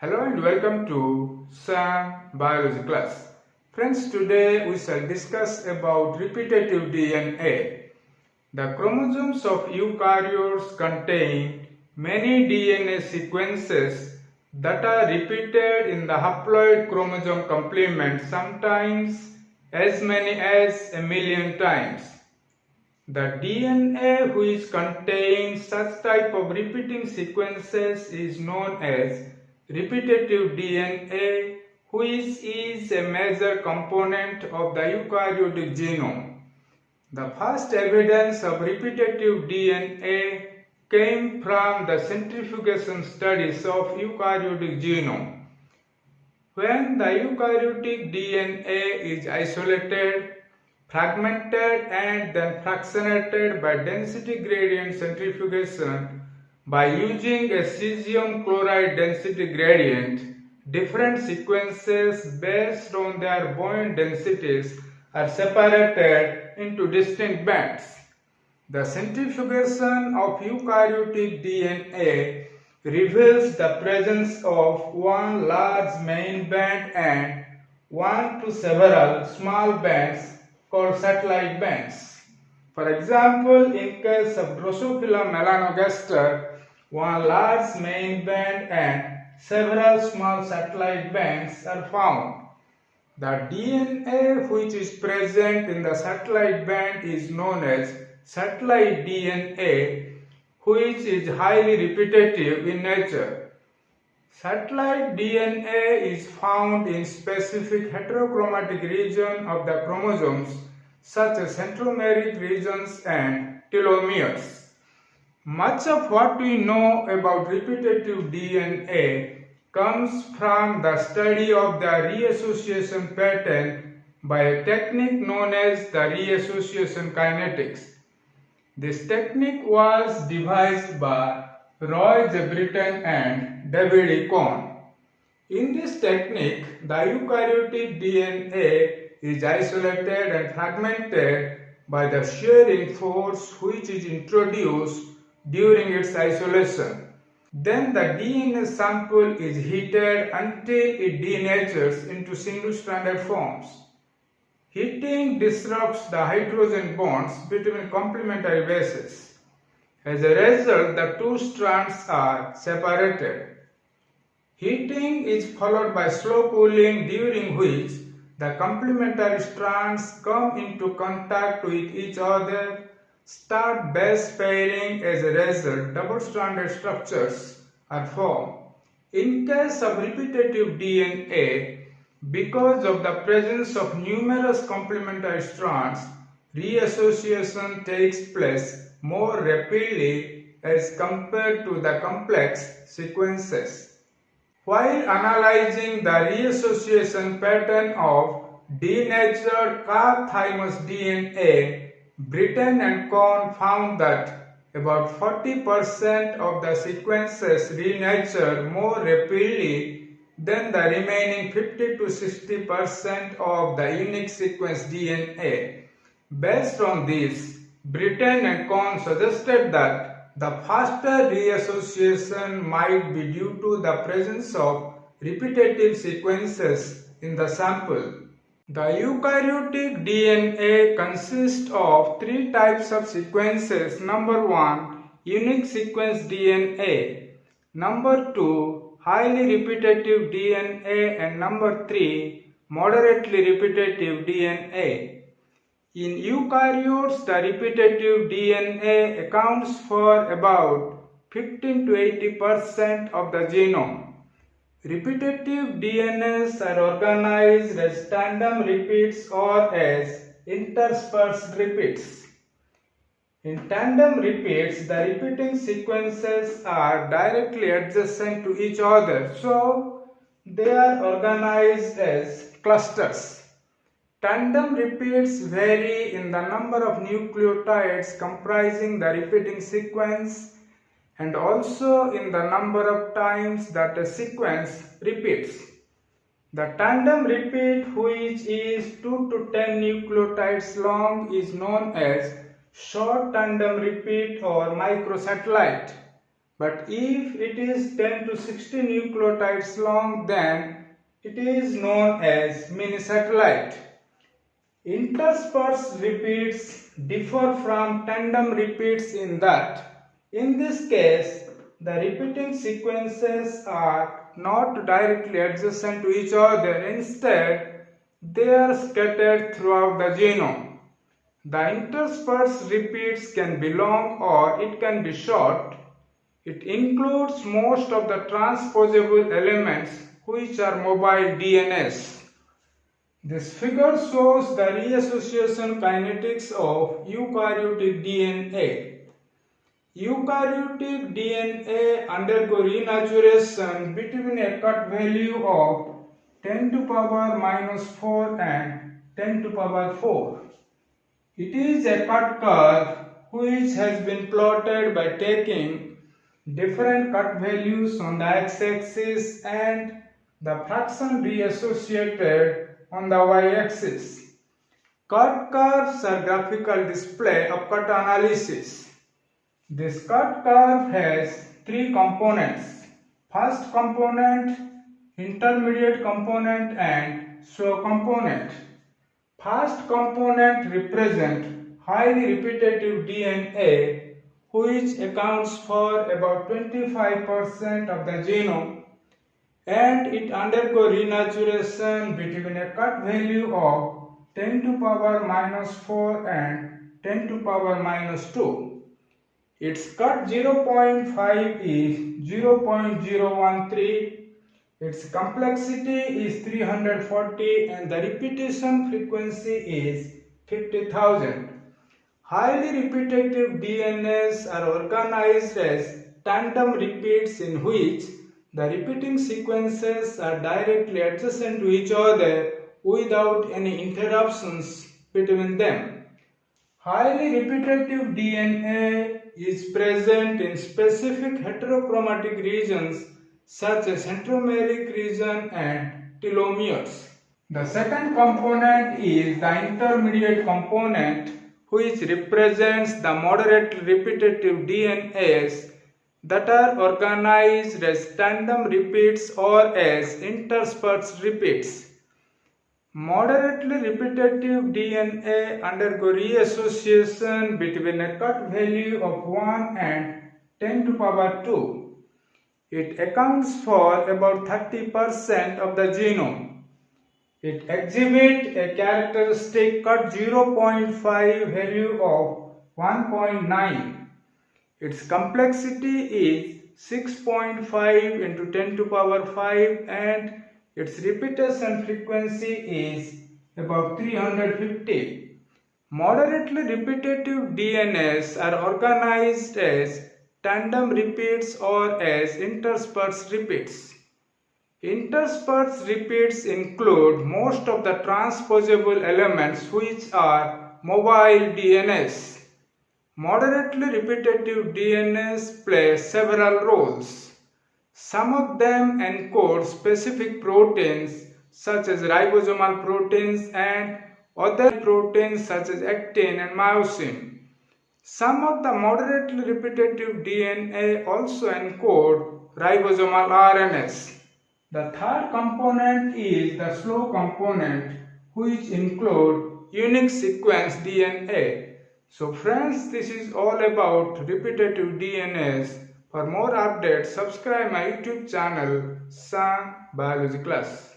Hello and welcome to Sam Biology class. Friends, today we shall discuss about repetitive DNA. The chromosomes of eukaryotes contain many DNA sequences that are repeated in the haploid chromosome complement, sometimes as many as 1,000,000 times. The DNA which contains such type of repeating sequences is known as repetitive DNA, which is a major component of the eukaryotic genome. The first evidence of repetitive DNA came from the centrifugation studies of eukaryotic genome. When the eukaryotic DNA is isolated, fragmented and then fractionated by density gradient centrifugation by using a cesium chloride density gradient, different sequences based on their buoyant densities are separated into distinct bands. The centrifugation of eukaryotic DNA reveals the presence of one large main band and one to several small bands called satellite bands. For example, in case of Drosophila melanogaster, one large main band and several small satellite bands are found. The DNA which is present in the satellite band is known as satellite DNA, which is highly repetitive in nature. Satellite DNA is found in specific heterochromatic regions of the chromosomes such as centromeric regions and telomeres. Much of what we know about repetitive DNA comes from the study of the reassociation pattern by a technique known as the reassociation kinetics. This technique was devised by Roy J. Brittain and David E. Cohn. In this technique, the eukaryotic DNA is isolated and fragmented by the shearing force which is introduced during its isolation. Then the DNA sample is heated until it denatures into single-stranded forms. Heating disrupts the hydrogen bonds between complementary bases. As a result, the two strands are separated. Heating is followed by slow cooling, during which the complementary strands come into contact with each other, start base pairing. As a result, double-stranded structures are formed. In case of repetitive DNA, because of the presence of numerous complementary strands, reassociation takes place more rapidly as compared to the complex sequences. While analyzing the reassociation pattern of denatured calf thymus DNA, Brittain and Cohn found that about 40% of the sequences renature more rapidly than the remaining 50 to 60% of the unique sequence DNA. Based on this, Brittain and Cohn suggested that the faster reassociation might be due to the presence of repetitive sequences in the sample. The eukaryotic DNA consists of three types of sequences. Number 1, unique sequence DNA. Number 2, highly repetitive DNA, and number 3, moderately repetitive DNA. In eukaryotes, the repetitive DNA accounts for about 15 to 80% of the genome. Repetitive DNAs are organized as tandem repeats or as interspersed repeats. In tandem repeats, the repeating sequences are directly adjacent to each other, so they are organized as clusters. Tandem repeats vary in the number of nucleotides comprising the repeating sequence and also in the number of times that a sequence repeats. The tandem repeat, which is 2 to 10 nucleotides long, is known as short tandem repeat or microsatellite. But if it is 10 to 60 nucleotides long, then it is known as mini satellite. Interspersed repeats differ from tandem repeats in that, in this case, the repeating sequences are not directly adjacent to each other. Instead, they are scattered throughout the genome. The interspersed repeats can be long or it can be short. It includes most of the transposable elements which are mobile DNAs. This figure shows the reassociation kinetics of eukaryotic DNA. Eukaryotic DNA undergo renaturation between a cut value of 10 to power minus 4 and 10 to power 4. It is a cut curve which has been plotted by taking different cut values on the x-axis and the fraction reassociated on the y-axis. Cut curves are graphical display of cut analysis. This cut curve has three components: first component, intermediate component and slow component. First component represents highly repetitive DNA which accounts for about 25% of the genome, and it undergoes renaturation between a cut value of 10 to power minus 4 and 10 to power minus 2. Its cut 0.5 is 0.013, its complexity is 340 and the repetition frequency is 50,000. Highly repetitive DNAs are organized as tandem repeats in which the repeating sequences are directly adjacent to each other without any interruptions between them. Highly repetitive DNA is present in specific heterochromatic regions such as centromeric region and telomeres. The second component is the intermediate component, which represents the moderately repetitive DNAs that are organized as tandem repeats or as interspersed repeats. Moderately repetitive DNA undergo reassociation between a cut value of 1 and 10 to power 2. It accounts for about 30% of the genome. It exhibits a characteristic cut 0.5 value of 1.9. Its complexity is 6.5 into 10 to power 5 and its repetition frequency is about 350. Moderately repetitive DNAs are organized as tandem repeats or as interspersed repeats. Interspersed repeats include most of the transposable elements which are mobile DNAs. Moderately repetitive DNAs play several roles. Some of them encode specific proteins such as ribosomal proteins and other proteins such as actin and myosin. Some of the moderately repetitive DNA also encode ribosomal RNAs. The third component is the slow component, which include unique sequence DNA. So friends, this is all about repetitive DNAs. For more updates, subscribe my YouTube channel, Sam Biology Class.